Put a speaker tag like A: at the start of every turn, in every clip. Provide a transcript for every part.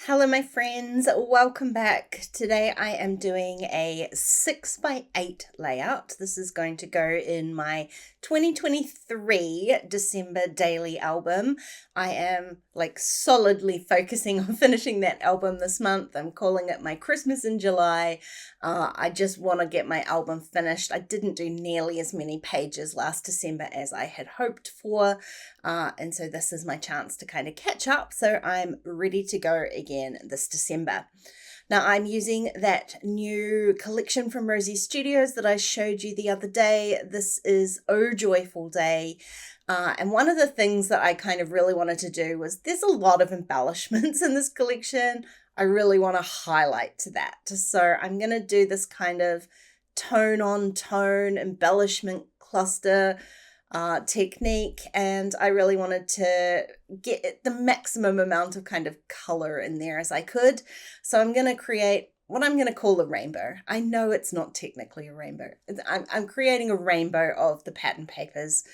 A: Hello, my friends. Welcome back. Today I am doing a 6x8 layout. This is going to go in my 2023 December daily album. I am solidly focusing on finishing that album this month. I'm calling it my Christmas in July. I just want to get my album finished. I didn't do nearly as many pages last December as I had hoped for. And so this is my chance to kind of catch up. So I'm ready to go again this December. Now I'm using that new collection from Rosie Studios that I showed you the other day. This is Oh Joyful Day. And one of the things that I kind of really wanted to do was there's a lot of embellishments in this collection. I really want to highlight that. So I'm going to do this kind of tone on tone embellishment cluster technique, and I really wanted to get the maximum amount of kind of color in there as I could. So I'm going to create what I'm going to call a rainbow. I know it's not technically a rainbow. I'm creating a rainbow of the pattern papers.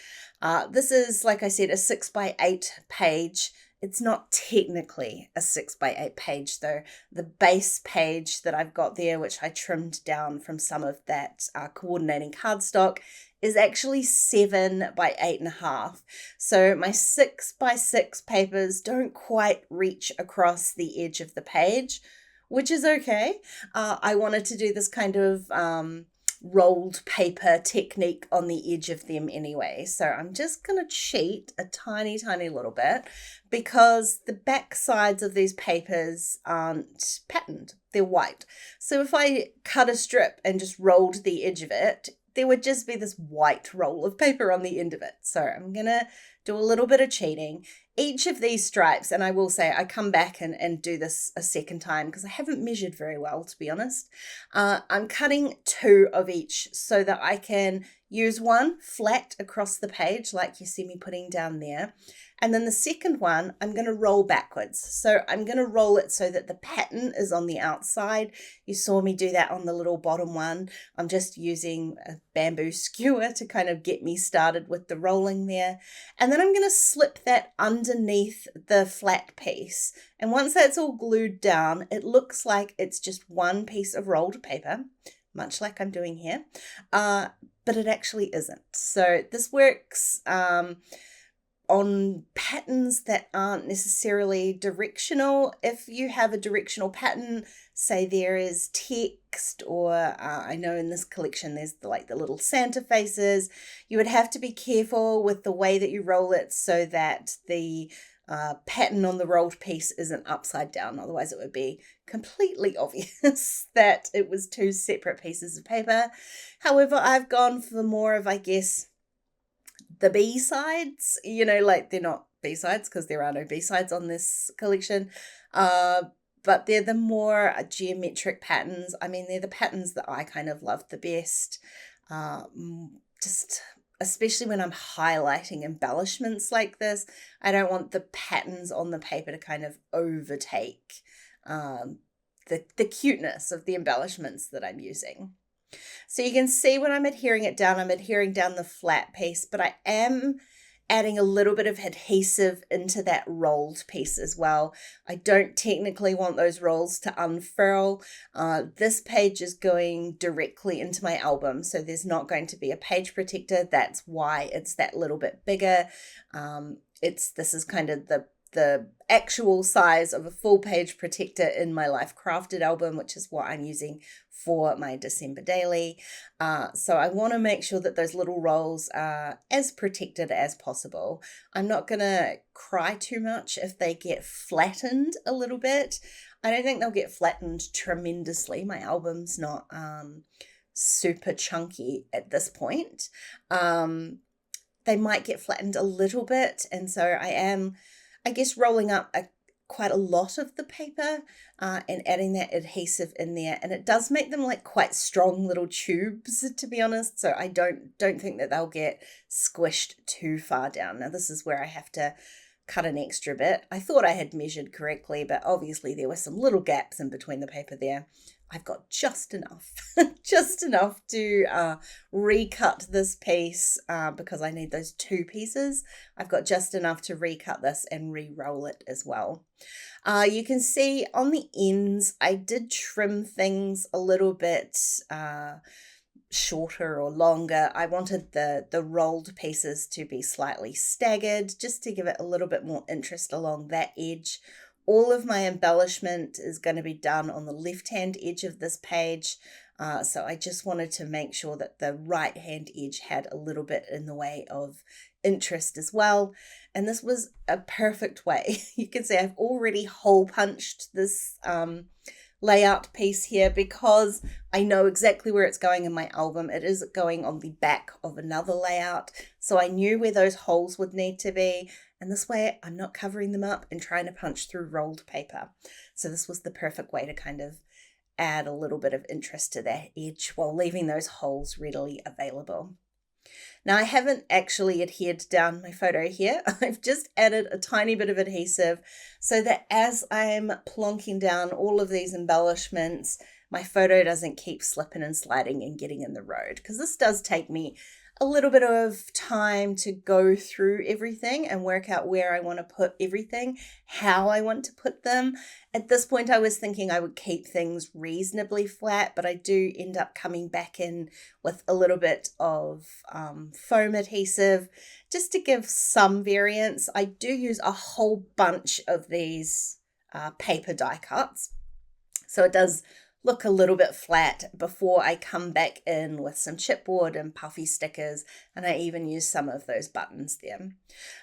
A: This is, like I said, a 6x8 page. It's not technically a 6x8 page though. The base page that I've got there, which I trimmed down from some of that coordinating cardstock, is actually 7x8.5. So my 6x6 papers don't quite reach across the edge of the page, which is okay. I wanted to do this kind of rolled paper technique on the edge of them anyway. So I'm just going to cheat a tiny little bit because the back sides of these papers aren't patterned. They're white. So if I cut a strip and just rolled the edge of it, there would just be this white roll of paper on the end of it. So I'm going to do a little bit of cheating. Each of these stripes, and I will say I come back and do this a second time because I haven't measured very well, to be honest. I'm cutting 2 of each so that I can use one flat across the page like you see me putting down there. And then the second one, I'm going to roll backwards. So I'm going to roll it so that the pattern is on the outside. You saw me do that on the little bottom one. I'm just using a bamboo skewer to kind of get me started with the rolling there. And then I'm going to slip that underneath the flat piece. And once that's all glued down, it looks like it's just one piece of rolled paper, much like I'm doing here. But it actually isn't. So this works on patterns that aren't necessarily directional. If you have a directional pattern, say there is text, or I know in this collection there's the little Santa faces, you would have to be careful with the way that you roll it so that the pattern on the rolled piece isn't upside down. Otherwise it would be completely obvious that it was 2 separate pieces of paper. However, I've gone for more of, I guess, the B-sides, they're not B-sides because there are no B-sides on this collection, but they're the more geometric patterns. I mean, they're the patterns that I kind of love the best, just especially when I'm highlighting embellishments like this. I don't want the patterns on the paper to kind of overtake the cuteness of the embellishments that I'm using. So you can see when I'm adhering it down, I'm adhering down the flat piece, but I am adding a little bit of adhesive into that rolled piece as well. I don't technically want those rolls to unfurl. This page is going directly into my album, so there's not going to be a page protector. That's why it's that little bit bigger. This is kind of the actual size of a full page protector in my Life Crafted album, which is what I'm using for my December daily. So I want to make sure that those little rolls are as protected as possible. I'm not going to cry too much if they get flattened a little bit. I don't think they'll get flattened tremendously. My album's not super chunky at this point. They might get flattened a little bit, and so I am, I guess, rolling up quite a lot of the paper and adding that adhesive in there, and it does make them quite strong little tubes, to be honest. So I don't think that they'll get squished too far down. Now this is where I have to cut an extra bit. I thought I had measured correctly, but obviously there were some little gaps in between the paper there. I've got just enough, just enough to recut this piece because I need those 2 pieces. I've got just enough to recut this and re-roll it as well. You can see on the ends, I did trim things a little bit shorter or longer. I wanted the rolled pieces to be slightly staggered just to give it a little bit more interest along that edge. All of my embellishment is going to be done on the left-hand edge of this page. So I just wanted to make sure that the right-hand edge had a little bit in the way of interest as well. And this was a perfect way. You can see I've already hole punched this layout piece here because I know exactly where it's going in my album. It is going on the back of another layout. So I knew where those holes would need to be. And this way I'm not covering them up and trying to punch through rolled paper. So this was the perfect way to kind of add a little bit of interest to that edge while leaving those holes readily available. Now I haven't actually adhered down my photo here. I've just added a tiny bit of adhesive so that as I'm plonking down all of these embellishments, my photo doesn't keep slipping and sliding and getting in the road, because this does take me a little bit of time to go through everything and work out where I want to put everything, how I want to put them. At this point, I was thinking I would keep things reasonably flat, but I do end up coming back in with a little bit of foam adhesive just to give some variance. I do use a whole bunch of these paper die cuts, so it does look a little bit flat before I come back in with some chipboard and puffy stickers, and I even use some of those buttons there.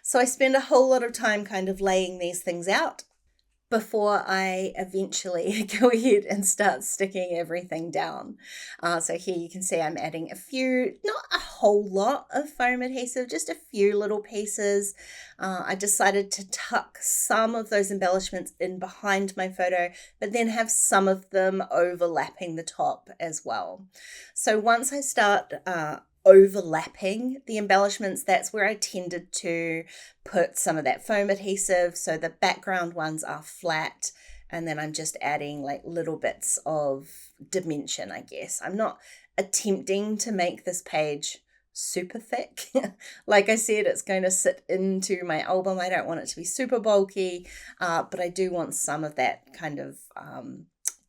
A: So I spend a whole lot of time kind of laying these things out before I eventually go ahead and start sticking everything down. So here you can see I'm adding a few, not a whole lot of foam adhesive, just a few little pieces. I decided to tuck some of those embellishments in behind my photo, but then have some of them overlapping the top as well. So once I start overlapping the embellishments, that's where I tended to put some of that foam adhesive, so the background ones are flat, and then I'm just adding like little bits of dimension, I guess. I'm not attempting to make this page super thick. Like I said, it's going to sit into my album. I don't want it to be super bulky, but I do want some of that kind of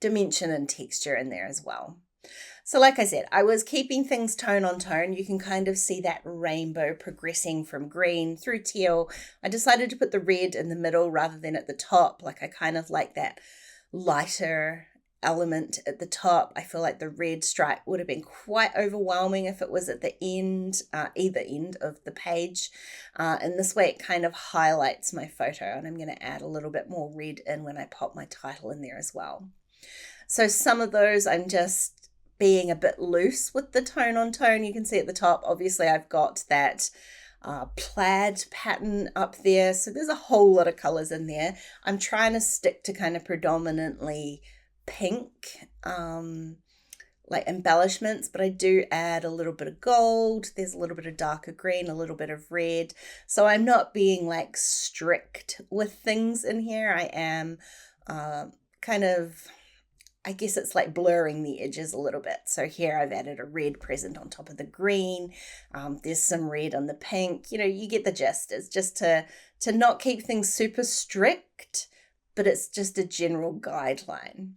A: dimension and texture in there as well. So like I said, I was keeping things tone on tone. You can kind of see that rainbow progressing from green through teal. I decided to put the red in the middle rather than at the top. Like I kind of like that lighter element at the top. I feel like the red stripe would have been quite overwhelming if it was at the end, either end of the page. And this way it kind of highlights my photo, and I'm going to add a little bit more red in when I pop my title in there as well. So some of those I'm just being a bit loose with the tone on tone. You can see at the top, obviously I've got that plaid pattern up there. So there's a whole lot of colors in there. I'm trying to stick to kind of predominantly pink, like embellishments, but I do add a little bit of gold. There's a little bit of darker green, a little bit of red. So I'm not being like strict with things in here. I am kind of, I guess it's like blurring the edges a little bit. So here I've added a red present on top of the green. There's some red on the pink. You know, you get the gist. It's just to not keep things super strict, but it's just a general guideline.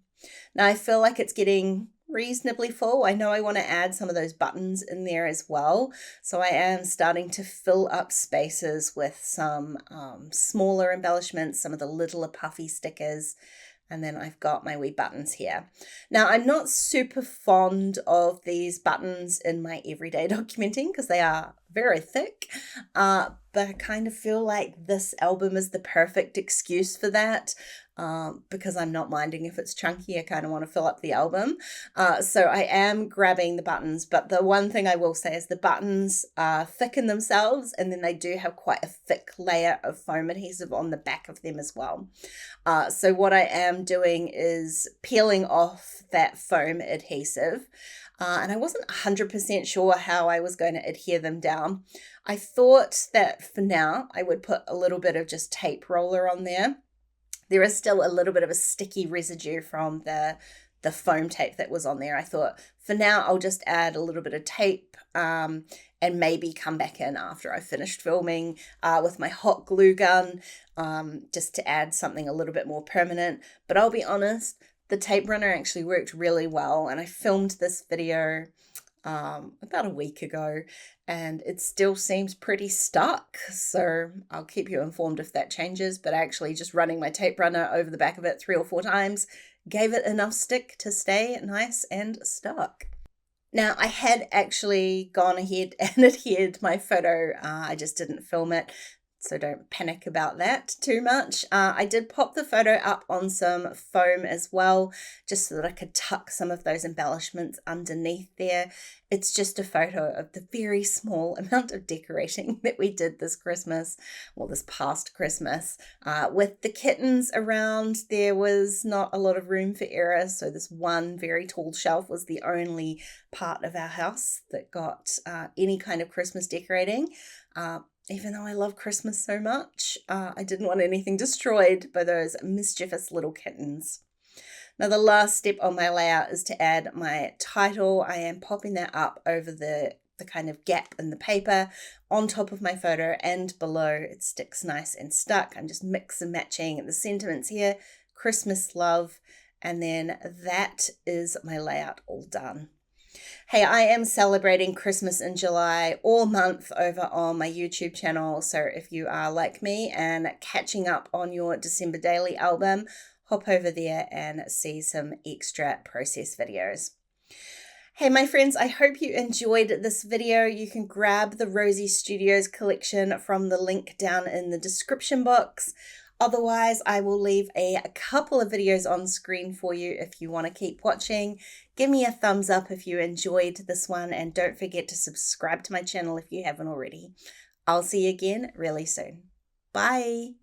A: Now I feel like it's getting reasonably full. I know I want to add some of those buttons in there as well. So I am starting to fill up spaces with some smaller embellishments, some of the littler puffy stickers. And then I've got my wee buttons here. Now, I'm not super fond of these buttons in my everyday documenting because they are very thick, but I kind of feel like this album is the perfect excuse for that. Because I'm not minding if it's chunky. I kind of want to fill up the album. So I am grabbing the buttons, but the one thing I will say is the buttons are thick in themselves, and then they do have quite a thick layer of foam adhesive on the back of them as well. So what I am doing is peeling off that foam adhesive, and I wasn't 100% sure how I was going to adhere them down. I thought that for now I would put a little bit of just tape roller on there. There is still a little bit of a sticky residue from the the foam tape that was on there. I thought for now I'll just add a little bit of tape and maybe come back in after I finished filming with my hot glue gun just to add something a little bit more permanent. But I'll be honest, the tape runner actually worked really well, and I filmed this video about a week ago, and it still seems pretty stuck, so I'll keep you informed if that changes. But actually just running my tape runner over the back of it 3 or 4 times gave it enough stick to stay nice and stuck. Now, I had actually gone ahead and adhered my photo. I just didn't film it, so don't panic about that too much. I did pop the photo up on some foam as well, just so that I could tuck some of those embellishments underneath there. It's just a photo of the very small amount of decorating that we did this Christmas, well, this past Christmas. With the kittens around, there was not a lot of room for error, so this one very tall shelf was the only part of our house that got any kind of Christmas decorating. Even though I love Christmas so much, I didn't want anything destroyed by those mischievous little kittens. Now, the last step on my layout is to add my title. I am popping that up over the kind of gap in the paper on top of my photo and below. It sticks nice and stuck. I'm just mix and matching the sentiments here. Christmas love. And then that is my layout all done. Hey, I am celebrating Christmas in July all month over on my YouTube channel. So if you are like me and catching up on your December daily album, hop over there and see some extra process videos. Hey, my friends, I hope you enjoyed this video. You can grab the Rosie Studios collection from the link down in the description box. Otherwise, I will leave a couple of videos on screen for you if you want to keep watching. Give me a thumbs up if you enjoyed this one, and don't forget to subscribe to my channel if you haven't already. I'll see you again really soon. Bye.